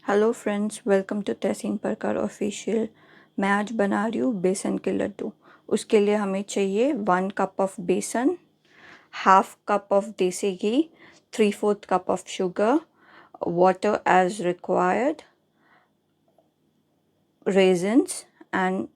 Hello friends, welcome to तहसीन परकार official. मैं आज बना रही हूँ बेसन के लड्डू। उसके लिए हमें चाहिए 1 cup of besan, half cup of desi ghee, 3/4 cup of sugar, water as required, raisins and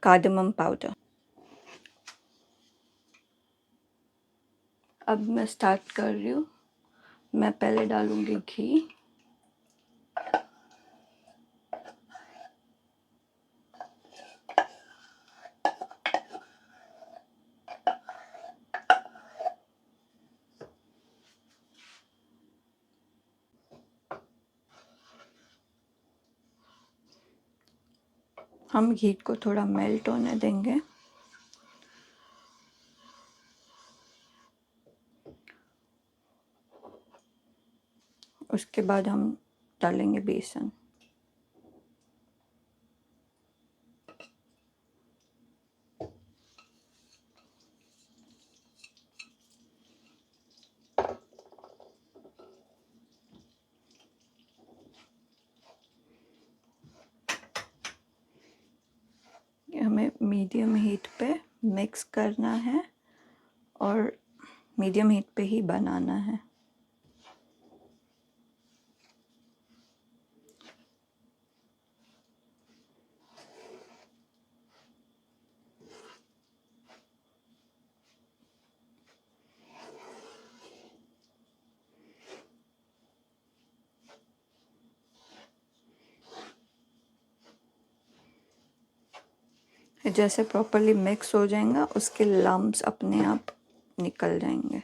cardamom powder. अब मैं स्टार्ट कर रही हूँ। मैं पहले डालूँगी घी, हम घी को थोड़ा मेल्ट होने देंगे। उसके बाद हम डालेंगे बेसन। हमें मीडियम हीट पे मिक्स करना है और मीडियम हीट पे ही बनाना है। जैसे प्रॉपरली मिक्स हो जाएगा, उसके लम्प्स अपने आप निकल जाएंगे।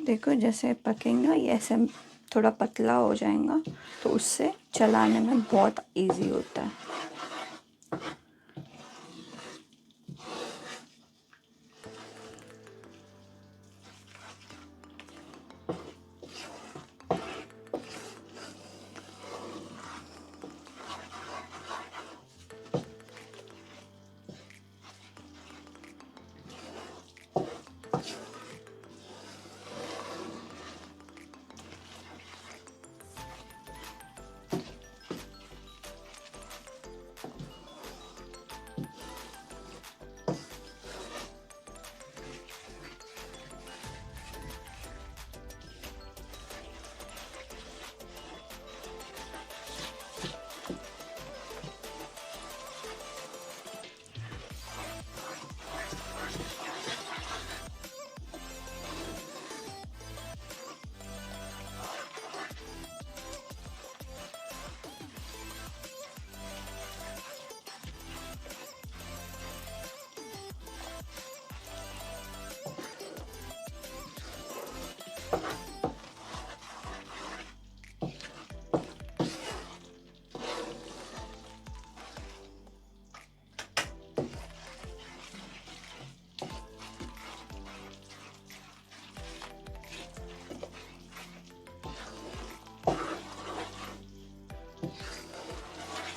देखो जैसे पकेगा ये ऐसे थोड़ा पतला हो जाएगा, तो उससे चलाने में बहुत इजी होता है।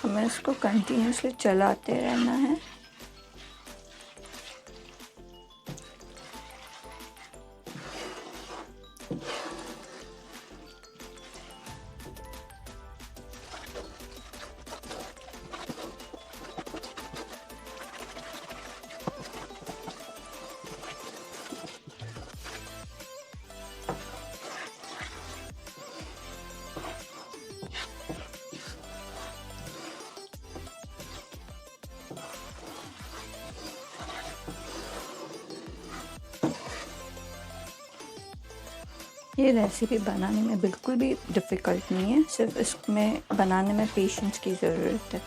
हमें इसको कंटिन्यूसली चलाते रहना है। ये रेसिपी बनाने में बिल्कुल भी डिफ़िकल्ट नहीं है, सिर्फ इसमें बनाने में पेशेंस की ज़रूरत है।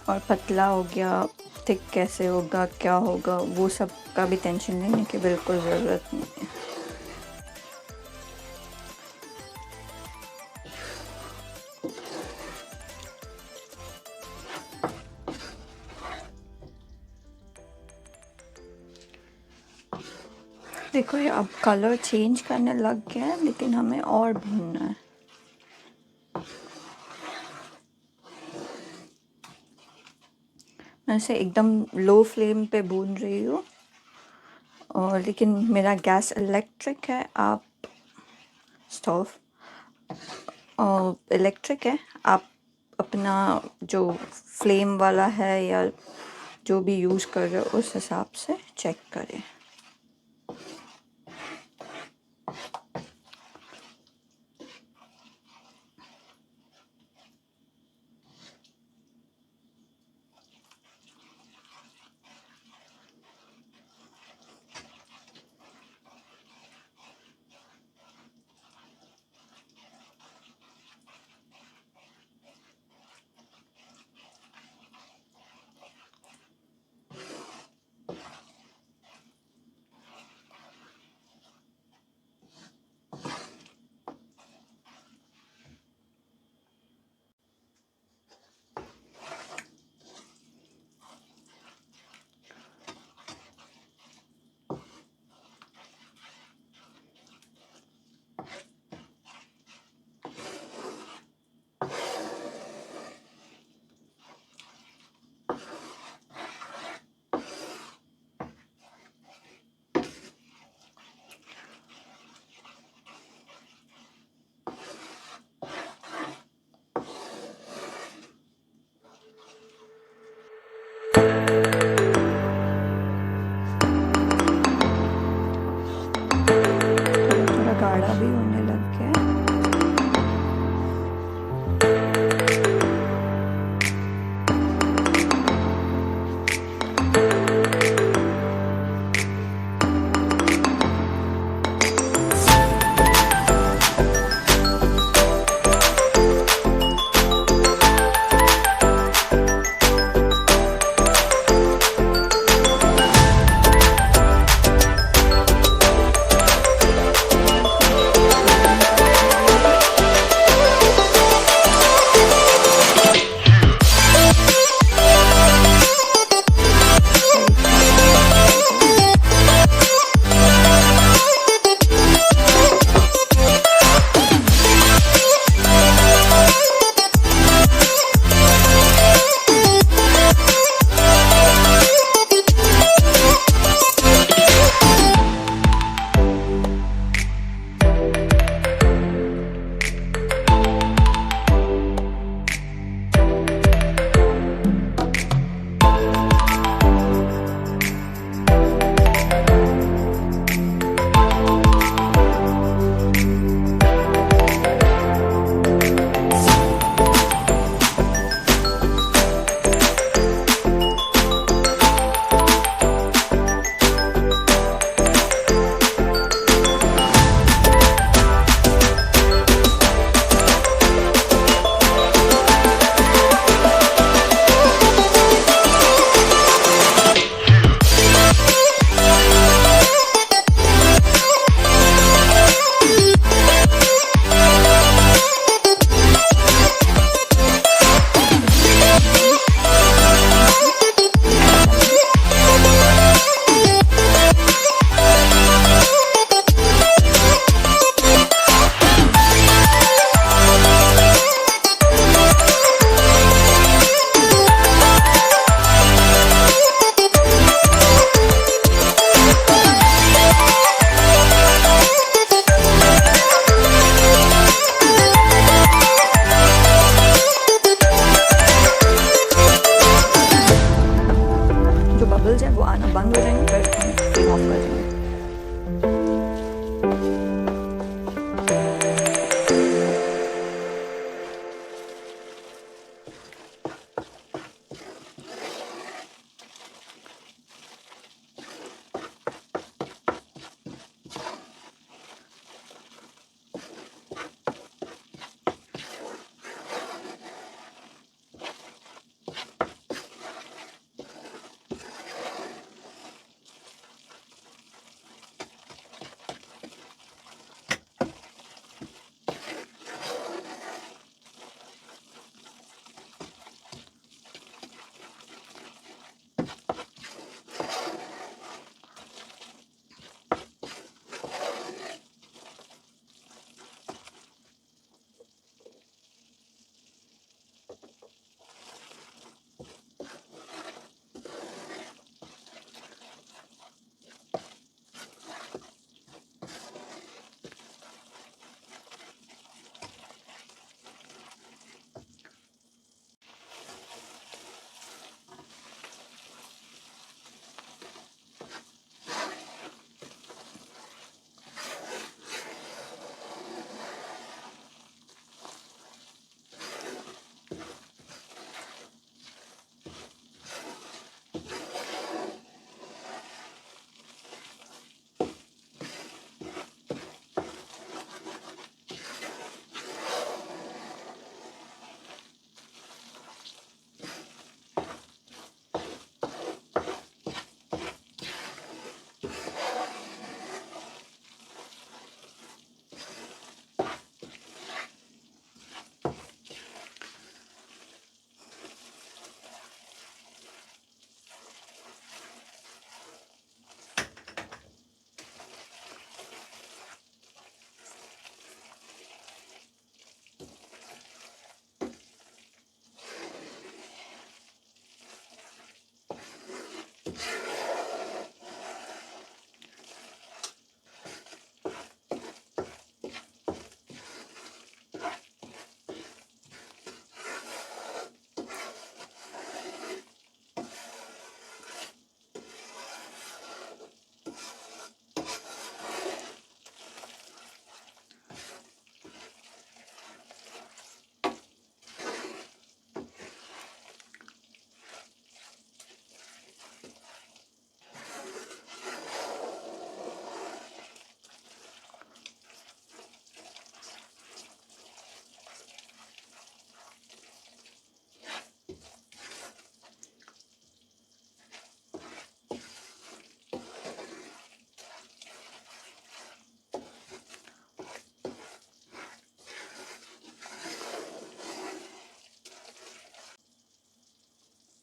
और पतला हो गया, थिक कैसे होगा, क्या होगा, वो सब का भी टेंशन लेने की बिल्कुल ज़रूरत नहीं है। देखो ये अब कलर चेंज करने लग गया है, लेकिन हमें और भूनना है। मैं इसे एकदम लो फ्लेम पे भून रही हूँ, और लेकिन मेरा गैस इलेक्ट्रिक है, आप स्टोव इलेक्ट्रिक है, आप अपना जो फ्लेम वाला है या जो भी यूज़ कर रहे हो उस हिसाब से चेक करें।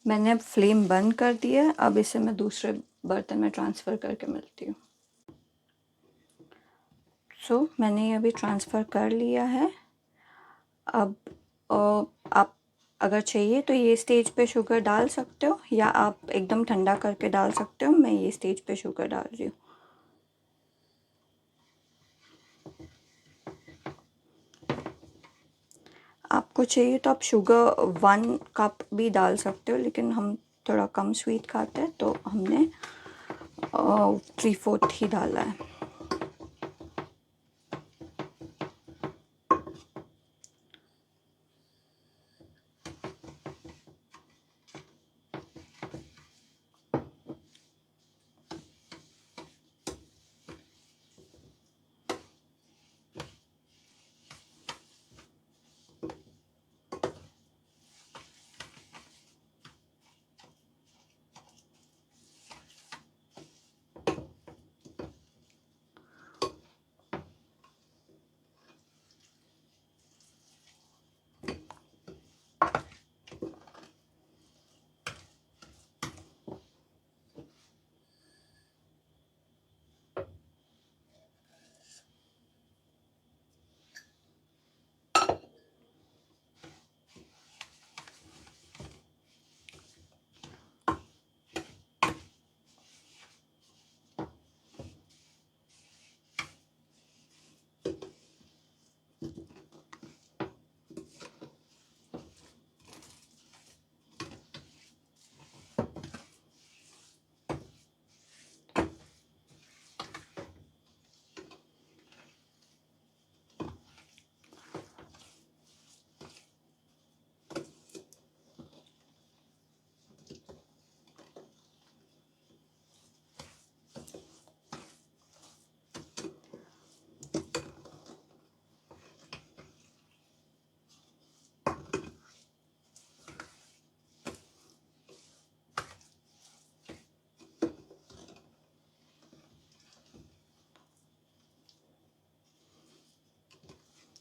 मैंने फ्लेम बंद कर दिया है। अब इसे मैं दूसरे बर्तन में ट्रांसफ़र करके मिलती हूँ। मैंने ये अभी ट्रांसफ़र कर लिया है। अब आप अगर चाहिए तो ये स्टेज पे शुगर डाल सकते हो, या आप एकदम ठंडा करके डाल सकते हो। मैं ये स्टेज पे शुगर डाल रही हूँ। आपको चाहिए तो आप शुगर 1 कप भी डाल सकते हो, लेकिन हम थोड़ा कम स्वीट खाते हैं तो हमने 3/4 ही डाला है।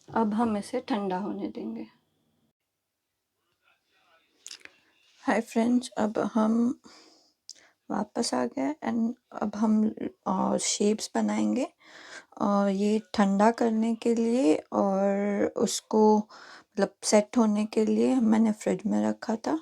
अब हम इसे ठंडा होने देंगे। हाय फ्रेंड्स, अब हम वापस आ गए एंड अब हम शेप्स बनाएंगे। और ये ठंडा करने के लिए और उसको मतलब सेट होने के लिए मैंने फ्रिज में रखा था।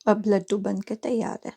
अब लड्डू बन के तैयार है।